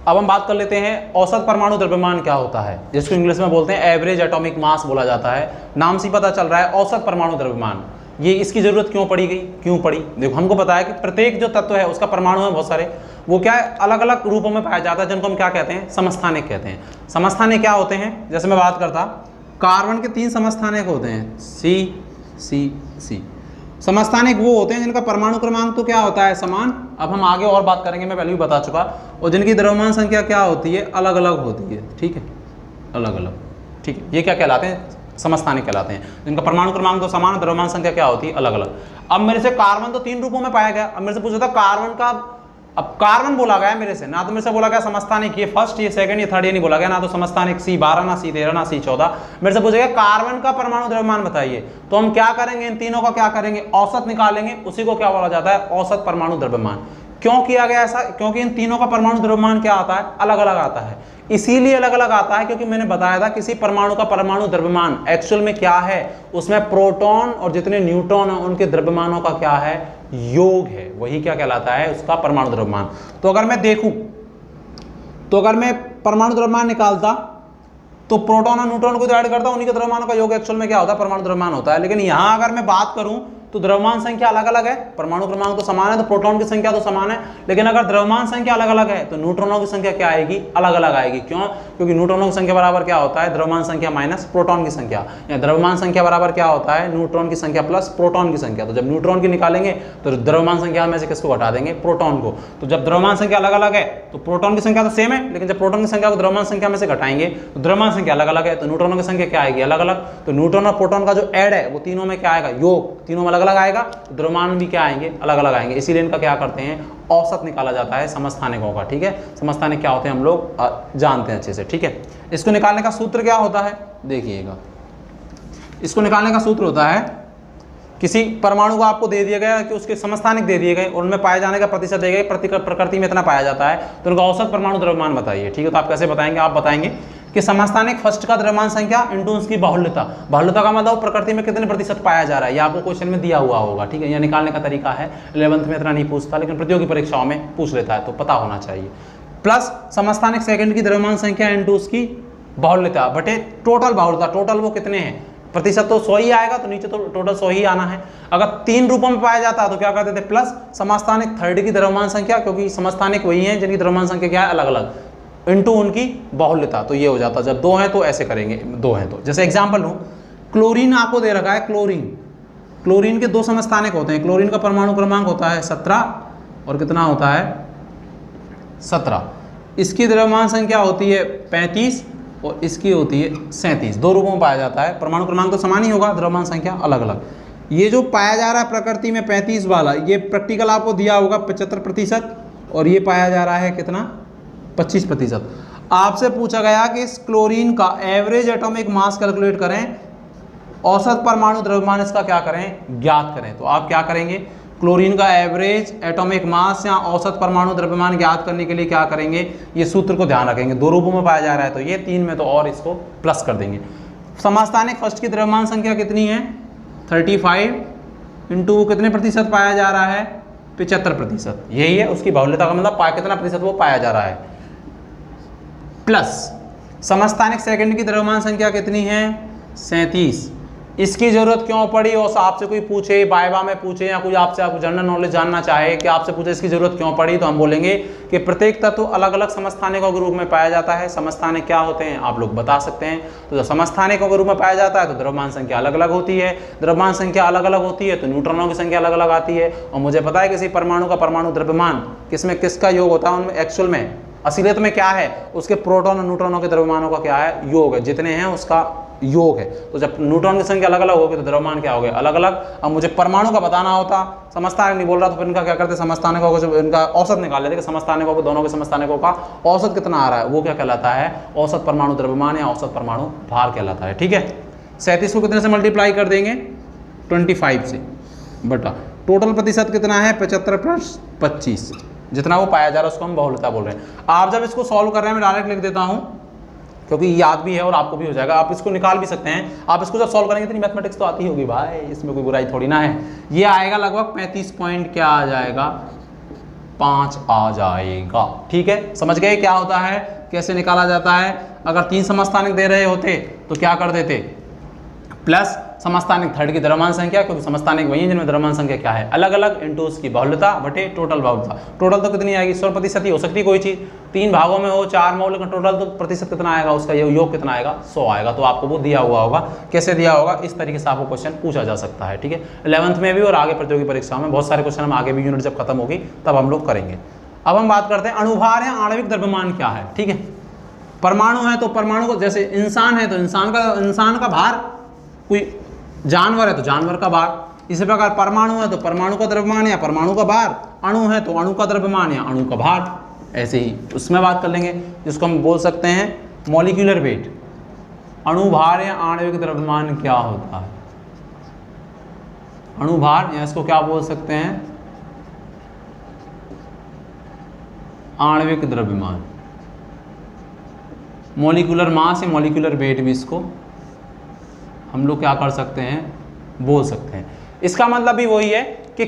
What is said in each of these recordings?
अब हम बात कर लेते हैं औसत परमाणु द्रव्यमान क्या होता है, जिसको इंग्लिश में बोलते हैं एवरेज एटॉमिक मास बोला जाता है। नाम से पता चल रहा है औसत परमाणु द्रव्यमान, ये इसकी जरूरत क्यों पड़ी गई, क्यों पड़ी? देखो हमको पता है कि प्रत्येक जो तत्व है उसका परमाणु है बहुत सारे, वो क्या है अलग अलग रूपों में पाया जाता है, जिनको हम क्या कहते हैं, समस्थानिक कहते हैं। समस्थानिक क्या होते हैं, जैसे मैं बात करता कार्बन के 3 समस्थानिक होते हैं, C। समस्थानिक वो होते हैं जिनका परमाणु क्रमांक तो क्या होता है, समान। अब हम आगे और बात करेंगे, मैं पहले भी बता चुका, और जिनकी द्रव्यमान संख्या क्या होती है, अलग अलग होती है, ठीक है, अलग अलग, ठीक है। ये क्या कहलाते हैं, समस्थानिक कहलाते हैं, जिनका परमाणु क्रमांक तो समान, द्रव्यमान संख्या क्या होती है, अलग अलग। अब मेरे से कार्बन तो 3 रूपों में पाया गया, अब मेरे से पूछा था कार्बन का, अब कार्बन बोला गया मेरे से, ना तो मेरे से बोला गया समस्थानिक ये फर्स्ट, ये सेकंड, ये थर्ड, ये नहीं बोला गया, ना तो समस्थानिक C12, ना C13, ना C14। मेरे से पूछा गया कार्बन का परमाणु द्रव्यमान बताइए, तो हम क्या करेंगे, इन तीनों का क्या करेंगे, औसत निकालेंगे, उसी को क्या बोला जाता है, औसत परमाणु द्रव्यमान। क्यों किया गया ऐसा, क्योंकि इन तीनों का परमाणु द्रव्यमान क्या आता है, अलग अलग आता है। इसीलिए अलग अलग आता है क्योंकि मैंने बताया था किसी परमाणु का परमाणु द्रव्यमान एक्चुअल में क्या है, उसमें प्रोटॉन और जितने न्यूट्रॉन हैं उनके द्रव्यमानों का क्या है, योग है, वही क्या कहलाता है, उसका परमाणु द्रव्यमान। तो अगर मैं देखूं, तो अगर मैं परमाणु द्रव्यमान निकालता तो प्रोटॉन और न्यूट्रॉन को ऐड करता, उन्हीं के द्रव्यमानों का योग एक्चुअल में क्या होता है, परमाणु द्रव्यमान होता है। लेकिन यहां अगर मैं बात करूं तो द्रव्यमान संख्या अलग अलग है, परमाणु क्रमांक तो समान है, तो प्रोटॉन की संख्या तो समान है, लेकिन अगर द्रव्यमान संख्या अलग अलग है तो न्यूट्रॉनों की संख्या क्या आएगी, अलग अलग आएगी। क्यों? क्योंकि न्यूट्रॉनों की संख्या बराबर क्या होता है, द्रव्यमान संख्या माइनस प्रोटॉन की संख्या, या द्रव्यमान संख्या बराबर क्या होता है, न्यूट्रॉन की संख्या प्लस प्रोटॉन की संख्या। तो जब न्यूट्रॉन की निकालेंगे तो द्रव्यमान संख्या में से किसको घटा देंगे, प्रोटॉन को। तो जब द्रव्यमान संख्या अलग अलग है तो प्रोटॉन की संख्या तो सेम है, लेकिन जब प्रोटॉन की संख्या को द्रव्यमान संख्या में से घटाएंगे तो द्रव्यमान संख्या अलग अलग है, तो न्यूट्रॉनों की संख्या क्या आएगी, अलग अलग। तो न्यूट्रॉन और प्रोटॉन का जो ऐड है वो तीनों में क्या आएगा, योग, तीनों में अलग अलग आएगा, द्रव्यमान भी क्या आएंगे, अलग अलग आएंगे। इसीलिए इनका क्या करते हैं, औसत निकाला जाता है समस्थानिकों का, ठीक है। समस्थानिक क्या होते हैं हम लोग जानते हैं अच्छे से, ठीक है। इसको निकालने का सूत्र क्या होता है, देखिएगा, इसको निकालने का सूत्र होता है, किसी परमाणु को आपको दे दिया गया कि उसके समस्थानिक दे दिए गए, उनमें पाए जाने का प्रतिशत दिया गया, प्रकृति में इतना पाया जाता है, तो उनका औसत परमाणु द्रव्यमान बताइए, ठीक है। तो आप कैसे बताएंगे, आप बताएंगे कि समस्थानिक फर्स्ट का द्रव्यमान संख्या इंटू उसकी बाहुल्यता, बाहुल्यता का मतलब प्रकृति में कितने प्रतिशत पाया जा रहा है, ये आपको क्वेश्चन में दिया हुआ होगा, ठीक है। यह निकालने का तरीका है, 11th में इतना नहीं पूछता, लेकिन प्रतियोगी परीक्षाओं में पूछ लेता है, तो पता होना चाहिए। प्लस समस्थानिक सेकंड की द्रव्यमान संख्या इंटू उसकी बाहुल्यता बटे टोटल बाहुल्यता, टोटल वो कितने हैं, प्रतिशत तो 100 ही आएगा, तो नीचे तो टोटल 100 ही आना है। अगर 3 रूपों में पाया जाता तो क्या करते थे, प्लस समस्थानिक थर्ड की द्रव्यमान संख्या, क्योंकि समस्थानिक वही है जिनकी द्रव्यमान संख्या क्या है, अलग अलग, इंटू उनकी बाहुल्यता, तो ये हो जाता। जब 2 हैं तो ऐसे करेंगे, 2 हैं तो, जैसे एग्जांपल लूं, क्लोरीन आपको दे रखा है, क्लोरीन के 2 समस्थानिक होते हैं, क्लोरीन का परमाणु क्रमांक होता है 17 और कितना होता है 17, इसकी द्रव्यमान संख्या होती है 35 और इसकी होती है 37, 2 रूपों में पाया जाता है, परमाणु क्रमांक तो समान ही होगा, द्रव्यमान संख्या अलग अलग। ये जो पाया जा रहा है प्रकृति में 35 वाला, ये प्रैक्टिकल आपको दिया होगा 75%, और ये पाया जा रहा है कितना, 25%। आपसे पूछा गया कि इस क्लोरीन का एवरेज एटॉमिक मास कैलकुलेट करें, औसत परमाणु द्रव्यमान इसका क्या करें, ज्ञात करें। तो आप क्या करेंगे, क्लोरीन का एवरेज एटॉमिक मास या औसत परमाणु द्रव्यमान ज्ञात करने के लिए क्या करेंगे, ये सूत्र को ध्यान रखेंगे, 2 रूपों में पाया जा रहा है तो ये, 3 में तो और इसको प्लस कर देंगे। समस्थानिक फर्स्ट की द्रव्यमान संख्या कितनी है, 35 इंटू कितने प्रतिशत पाया जा रहा है, 75%, यही है उसकी बाहुल्यता का मतलब कितना प्रतिशत वो पाया जा रहा है, प्लस समस्थानिक सेकंड की द्रव्यमान संख्या कितनी है, 37, इसकी जरूरत क्यों पड़ी, और आपसे कोई पूछे, वाइवा में पूछे या कोई आपसे आप जनरल नॉलेज जानना चाहे कि आपसे पूछे इसकी जरूरत क्यों पड़ी, तो हम बोलेंगे कि प्रत्येक तत्व अलग अलग समस्थानिकों के रूप में पाया जाता है। समस्थानिक क्या होते हैं आप लोग बता सकते हैं, तो जब समस्थानिकों के रूप में पाया जाता है तो द्रव्यमान संख्या अलग अलग होती है, द्रव्यमान संख्या अलग अलग होती है तो न्यूट्रॉनों की संख्या अलग अलग आती है। और मुझे पता है किसी परमाणु का परमाणु द्रव्यमान किसमें किसका योग होता है, उनमें एक्चुअल में असलियत में क्या है, उसके प्रोटॉन और न्यूट्रॉनों के द्रव्यमानों का क्या है, योग है, जितने हैं उसका योग है। तो जब न्यूट्रॉन की संख्या अलग अलग होगी तो द्रव्यमान क्या हो गया, अलग अलग। अब मुझे परमाणु का बताना होता, समस्थानिक नहीं बोल रहा, तो फिर इनका क्या करते, समस्थानिकों को इनका औसत निकाल लेते कि समस्थानिकों को, दोनों के समस्थानिकों का औसत कितना आ रहा है, वो क्या कहलाता है, औसत परमाणु द्रव्यमान या औसत परमाणु भार कहलाता है, ठीक है। 37 को कितने से मल्टीप्लाई कर देंगे, 25 से, बटा टोटल प्रतिशत कितना है, 75 + 25, जितना वो पाया जा रहा है उसको हम बाहुल्यता बोल रहे हैं। आप जब इसको सॉल्व कर रहे हैं, मैं डायरेक्ट लिख देता हूं क्योंकि याद भी है और आपको भी हो जाएगा, आप इसको निकाल भी सकते हैं। आप इसको जब सॉल्व करेंगे इतनी मैथमेटिक्स तो आती होगी भाई, इसमें कोई बुराई थोड़ी ना है। ये आएगा लगभग 35 पॉइंट क्या आ जाएगा, 5 आ जाएगा। ठीक है, समझ गए क्या होता है, कैसे निकाला जाता है। अगर 3 समस्थानिक दे रहे होते तो क्या कर देते, प्लस समस्थानिक थर्ड की द्रव्यमान संख्या, क्योंकि समस्थानिक वही है जिनमें द्रव्यमान संख्या क्या है अलग अलग, इंटू उसकी बहुलता बटे टोटल बहुलता। टोटल तो कितनी आएगी, 100% ही हो सकती है कोई चीज़, 3 भागों में हो 4 मोल का टोटल, तो प्रतिशत कितना आएगा उसका, योग कितना आएगा, 100 आएगा। तो आपको वो दिया हुआ होगा, कैसे दिया होगा, इस तरीके से आपको क्वेश्चन पूछा जा सकता है। ठीक है, 11th में भी और आगे प्रतियोगी परीक्षाओं में बहुत सारे क्वेश्चन हम आगे भी यूनिट जब खत्म होगी तब हम लोग करेंगे। अब हम बात करते हैं अणुभार या आणविक द्रव्यमान क्या है। ठीक है, परमाणु है तो परमाणु को, जैसे इंसान है तो इंसान का भार, कोई जानवर है तो जानवर का भार, इसी प्रकार परमाणु है तो परमाणु का द्रव्यमान या परमाणु का भार, अणु है तो अणु का द्रव्यमान या अणु का भार। ऐसे ही उसमें बात कर लेंगे जिसको हम बोल सकते हैं मॉलिक्यूलर वेट। अणुभार या आणविक द्रव्यमान क्या होता है, अणुभार या इसको क्या बोल सकते हैं, आणविक द्रव्यमान। मॉलिक्यूलर मास या मॉलिक्यूलर वेट भी इसको हम लोग क्या कर सकते हैं, बोल सकते हैं। इसका मतलब भी वही है कि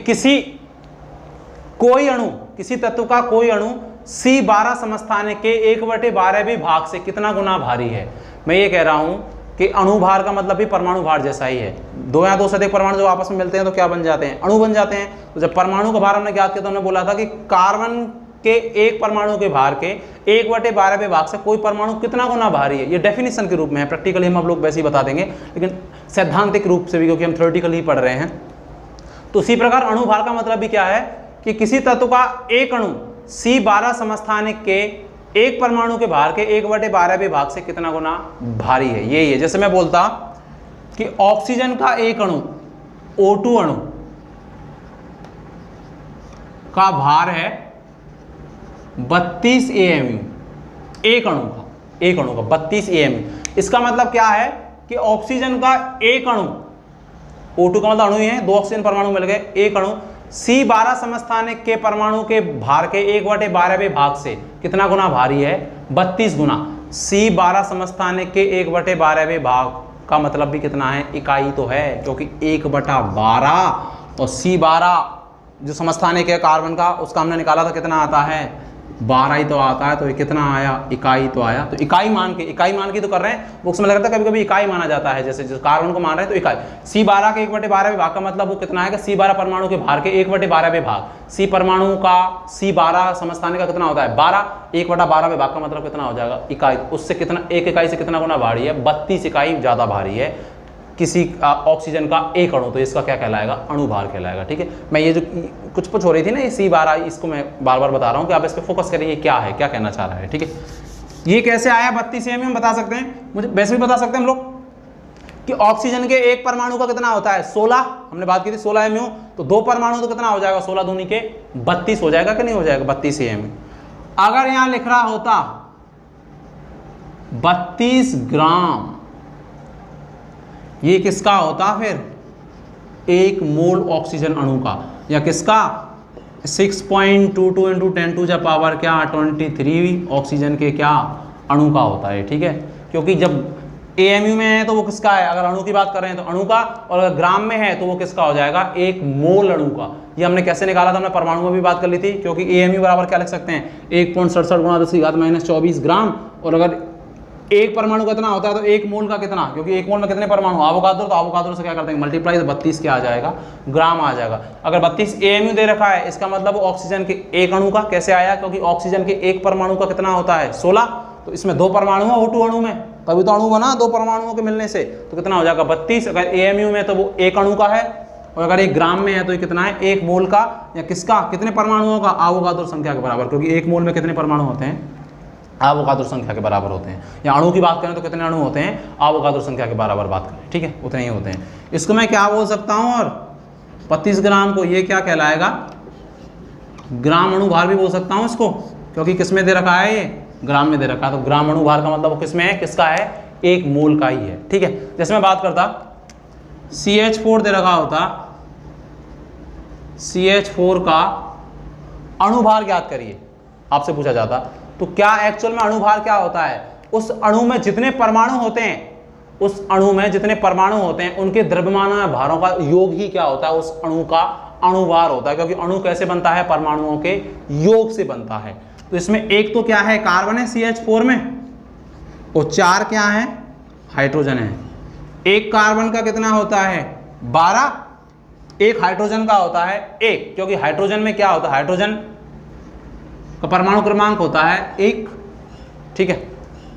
कोई अणु, किसी तत्व का कोई अणु C12 समस्थानिक के 1/12वें भाग से कितना गुना भारी है। मैं ये कह रहा हूं कि अणुभार का मतलब भी परमाणु भार जैसा ही है। 2 या 2 से अधिक परमाणु जब आपस में मिलते हैं तो क्या बन जाते हैं, अणु बन जाते हैं। तो जब परमाणु का भार हमने ज्ञात किया तो हमने बोला था कि कार्बन के एक परमाणु के भार के 1/12वें भाग से कोई परमाणु कितना गुना भारी है। ये डेफिनेशन के रूप में है, प्रैक्टिकली हम लोग वैसे ही बता देंगे, लेकिन सैद्धांतिक रूप से भी, क्योंकि हम थ्योरेटिकली पढ़ रहे हैं। तो उसी प्रकार अणुभार का मतलब भी क्या है कि किसी तत्व का एक अणु C12 समस्थानिक के एक परमाणु के भार के 1/12वें भाग से कितना गुना भारी है। यही है, जैसे मैं बोलता कि ऑक्सीजन का एक अणु O2 अणु का भार है 32 AMU, एक अणु का 32 AMU। इसका मतलब क्या है कि ऑक्सीजन का एक अणु, O2 का मतलब अणु ही है, 2 ऑक्सीजन परमाणु मिल गए, एक अणु C12 समस्थानिक के परमाणु के भार के 1/12वें भाग से कितना गुना भारी है, 32 गुना। C12 समस्थानिक के 1/12वें भाग का मतलब भी कितना है, इकाई तो है, क्योंकि 1/12 और C12 जो समस्थानिक है कार्बन का, उसका हमने निकाला था कितना आता है, 12 ही तो आता है। तो ये कितना आया, इकाई तो आया। तो इकाई मान के तो कर रहे हैं, बुक्स में लगता है कभी कभी इकाई माना जाता है, जैसे जो कार्बन को मान रहे हैं तो इकाई। C12 के 1/12वें भाग का मतलब वो कितना है, C12 परमाणु के भार के 1/12वें भाग, C परमाणु का C12 समस्थानिक का कितना होता है 12, 1/12वें भाग का मतलब कितना हो जाएगा, इकाई। उससे कितना, एक इकाई से कितना गुना भारी है, 32 इकाई ज्यादा भारी है किसी ऑक्सीजन का एक अणु। तो इसका क्या कहलाएगा, अणुभार कहलाएगा। ठीक है, मैं ये जो कुछ हो रही थी ना ये C12, इसको मैं बार बार बता रहा हूँ कि आप इस पर फोकस करिए, क्या है, क्या कहना चाह रहा है। ठीक है, ये कैसे आया 32 AMU हम बता सकते हैं, मुझे वैसे भी बता सकते हैं हम लोग कि ऑक्सीजन के एक परमाणु का कितना होता है 16, हमने बात की थी 16 AMU, तो 2 परमाणु तो कितना हो जाएगा, 16 दूनी के 32 हो जाएगा कि नहीं हो जाएगा, 32 AMU। अगर यहां लिख रहा होता 32 ग्राम, ये किसका होता फिर, 1 मोल ऑक्सीजन अणु का, या किसका 6.22 × 10⁻23 ऑक्सीजन के क्या अणु का होता है। ठीक है, क्योंकि जब AMU में है तो वो किसका है, अगर अणु की बात कर रहे हैं तो अणु का, और अगर ग्राम में है तो वो किसका हो जाएगा, 1 मोल अणु का। ये हमने कैसे निकाला था, हमने परमाणु में भी बात कर ली थी, क्योंकि AMU बराबर क्या लिख सकते हैं, 1.67 × 10⁻24 ग्राम। और अगर एक परमाणु कितना होता है तो 1 मोल का कितना, क्योंकि 1 मोल में कितने परमाणु, अवोगाद्रो, तो अवोगाद्रो से क्या करते हैं मल्टीप्लाई, तो 32 क्या आ जाएगा, ग्राम आ जाएगा। अगर 32 AMU दे रखा है, इसका मतलब ऑक्सीजन के एक अणु का कैसे आया, क्योंकि ऑक्सीजन के एक परमाणु का कितना होता है 16, तो इसमें 2 परमाणु है O2 अणु में, तभी तो अणु बना 2 परमाणुओं के मिलने से, तो कितना हो जाएगा 32। अगर AMU में तो वो एक अणु का है, और अगर 1 ग्राम में है तो ये कितना है, 1 मोल का, या किसका, कितने परमाणुओं का, अवोगाद्रो संख्या के बराबर, क्योंकि 1 मोल में कितने परमाणु होते हैं, अवोगाद्रो संख्या के बराबर होते हैं। या अणु की बात करें तो कितने अणु होते हैं, अवोगाद्रो संख्या के बराबर बात करें, ठीक है, उतने ही होते हैं। इसको मैं क्या बोल सकता हूं, और 32 ग्राम को ये क्या कहलाएगा, ग्राम अणुभार भी बोल सकता हूं इसको, क्योंकि किस में दे रखा है, ये ग्राम में दे रखा है। तो ग्राम अणुभार का मतलब वो किस में है, किसका है, 1 मोल का ही है। ठीक है, जैसे मैं बात करता CH4 दे रखा होता, CH4 का अणुभार ज्ञात करिए, आपसे पूछा जाता, तो क्या एक्चुअल में अणुभार क्या होता है, उस अणु में जितने परमाणु होते हैं, उस अणु में जितने परमाणु होते हैं उनके द्रव्यमान या भारों का योग ही क्या होता है, उस अणु का अणुभार होता है, क्योंकि अणु कैसे बनता है, परमाणुओं के योग से बनता है। तो इसमें एक तो क्या है, कार्बन है CH4 में, और 4 क्या है, हाइड्रोजन है। एक कार्बन का कितना होता है, 12, एक हाइड्रोजन का होता है 1, क्योंकि हाइड्रोजन में क्या होता है, हाइड्रोजन का परमाणु क्रमांक होता है 1, ठीक है।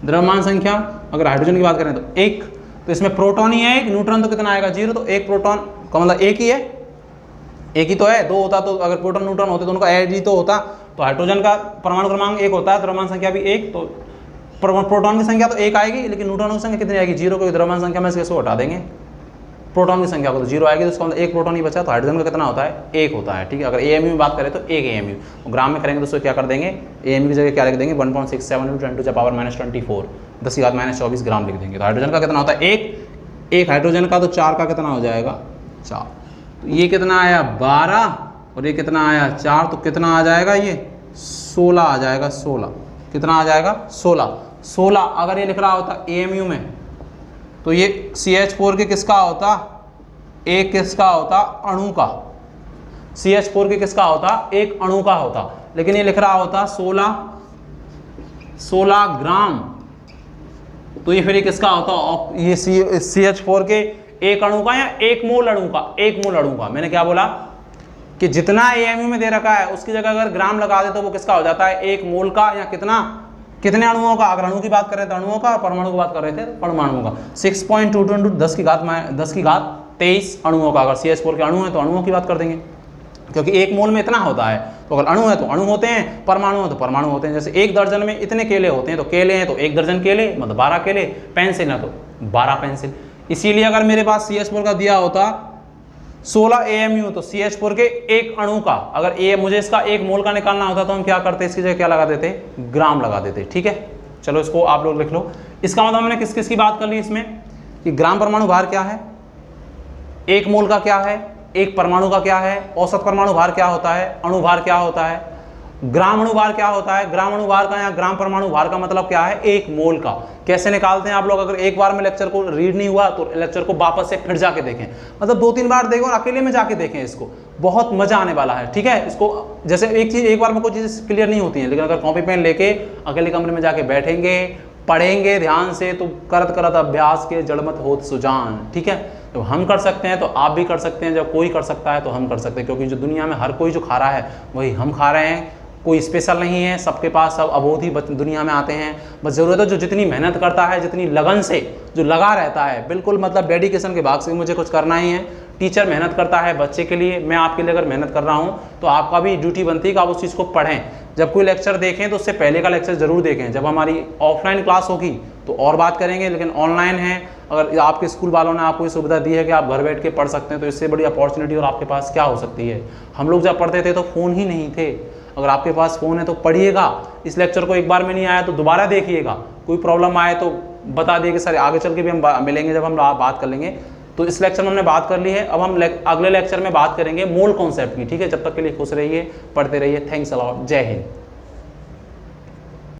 द्रव्यमान संख्या अगर हाइड्रोजन की बात करें तो 1, तो इसमें प्रोटॉन ही है 1, न्यूट्रॉन तो कितना आएगा 0, तो एक प्रोटॉन का मतलब 1 ही है, 1 ही तो है, 2 होता तो अगर प्रोटॉन न्यूट्रॉन होते तो उनका ऐड ही तो होता। तो हाइड्रोजन का परमाणु क्रमांक 1 होता है, द्रव्यमान संख्या भी 1, तो प्रोटॉन की संख्या तो 1 आएगी, लेकिन न्यूट्रॉन की संख्या कितनी आएगी 0, क्योंकि द्रव्यमान संख्या में से इसको हटा देंगे, प्रोटॉन की संख्या को तो 0 आएगी, तो इसका मतलब एक प्रोटॉन ही बचा। तो हाइड्रोजन का कितना होता है, 1 होता है, ठीक है। अगर AMU में बात करें तो 1 AMU, ग्राम में करेंगे तो उसको क्या कर देंगे, AMU की जगह क्या लिख देंगे, 1.67 × 10⁻24 10⁻24 ग्राम लिख देंगे। तो हाइड्रोजन का कितना होता है 1, एक हाइड्रोजन का, तो 4 का कितना हो जाएगा 4, तो ये कितना आया 12, और ये कितना आया 4, तो कितना आ जाएगा ये 16 आ जाएगा, 16 कितना आ जाएगा 16। अगर ये लिख रहा होता AMU में तो ये CH4 के किसका होता, एक किसका होता, अणु का, CH4 के किसका होता, एक अणु का होता, लेकिन ये लिख रहा होता 16 ग्राम, तो ये फिर ये किसका होता, ये CH4 के एक अणु का या एक मोल अणु का, एक मोल अणु का। मैंने क्या बोला कि जितना AMU में दे रखा है उसकी जगह अगर ग्राम लगा दे तो वो किसका हो जाता है, एक मोल का, या कितने अणुओं का, अगर अणु की बात कर रहे थे अणुओं का, और परमाणु की बात कर रहे थे परमाणुओं का। 6.22 10 की घात 23 अणुओं का। अगर CH4 के अणु है तो अणुओं की बात कर देंगे, क्योंकि एक मोल में इतना होता है, तो अगर अणु है तो अणु होते हैं, परमाणु है तो परमाणु होते हैं। जैसे एक दर्जन में इतने केले होते हैं, तो केले हैं तो एक दर्जन केले मतलब 12 केले, पेंसिल है तो 12 पेंसिल। इसीलिए अगर मेरे पास CH4 का दिया होता 16 AMU, तो CH4 के एक अणु का, अगर मुझे इसका एक मोल का निकालना होता तो हम क्या करते, इसकी जगह क्या लगा देते, ग्राम लगा देते, ठीक है। चलो इसको आप लोग लिख लो। इसका मतलब हमने किस किस की बात कर ली इसमें, कि ग्राम परमाणु भार क्या है, एक मोल का क्या है, एक परमाणु का क्या है, औसत परमाणु भार क्या होता है, अणु भार क्या होता है, ग्राम अणु भार क्या होता है। ग्राम अणु भार का या ग्राम परमाणु भार का मतलब क्या है, एक मोल का। कैसे निकालते हैं आप लोग, अगर एक बार में लेक्चर को रीड नहीं हुआ तो लेक्चर को वापस से फिर जाके देखें, मतलब 2-3 बार देखो और अकेले में जाके देखें, इसको बहुत मजा आने वाला है, ठीक है। इसको जैसे एक चीज एक बार में कोई चीज क्लियर नहीं होती है, लेकिन अगर कॉपी पेन लेके अकेले कमरे में जाके बैठेंगे, पढ़ेंगे ध्यान से, तो करत करत अभ्यास के जड़मत होत सुजान, ठीक है। तो हम कर सकते हैं तो आप भी कर सकते हैं, जब कोई कर सकता है तो हम कर सकते हैं, क्योंकि जो दुनिया में हर कोई जो खा रहा है वही हम खा रहे हैं, कोई स्पेशल नहीं है, सबके पास सब अबोध ही दुनिया में आते हैं। बस ज़रूरत है जो जितनी मेहनत करता है, जितनी लगन से जो लगा रहता है, बिल्कुल मतलब डेडिकेशन के भाग से मुझे कुछ करना ही है। टीचर मेहनत करता है बच्चे के लिए, मैं आपके लिए अगर मेहनत कर रहा हूँ तो आपका भी ड्यूटी बनती है कि आप उस चीज़ को पढ़ें। जब कोई लेक्चर देखें तो उससे पहले का लेक्चर ज़रूर देखें। जब हमारी ऑफलाइन क्लास होगी तो और बात करेंगे, लेकिन ऑनलाइन है, अगर आपके स्कूल वालों ने आपको ये सुविधा दी है कि आप घर बैठ के पढ़ सकते हैं, तो इससे बड़ी अपॉर्चुनिटी और आपके पास क्या हो सकती है। हम लोग जब पढ़ते थे तो फ़ोन ही नहीं थे, अगर आपके पास फ़ोन है तो पढ़िएगा, इस लेक्चर को एक बार में नहीं आया तो दोबारा देखिएगा, कोई प्रॉब्लम आए तो बता दिए कि सर आगे चल के भी हम मिलेंगे जब हम बात कर लेंगे। तो इस लेक्चर में हमने बात कर ली है, अब हम अगले लेक्चर में बात करेंगे मोल कॉन्सेप्ट की, ठीक है। जब तक के लिए खुश रहिए, पढ़ते रहिए। थैंक्स अ लॉट, जय हिंद।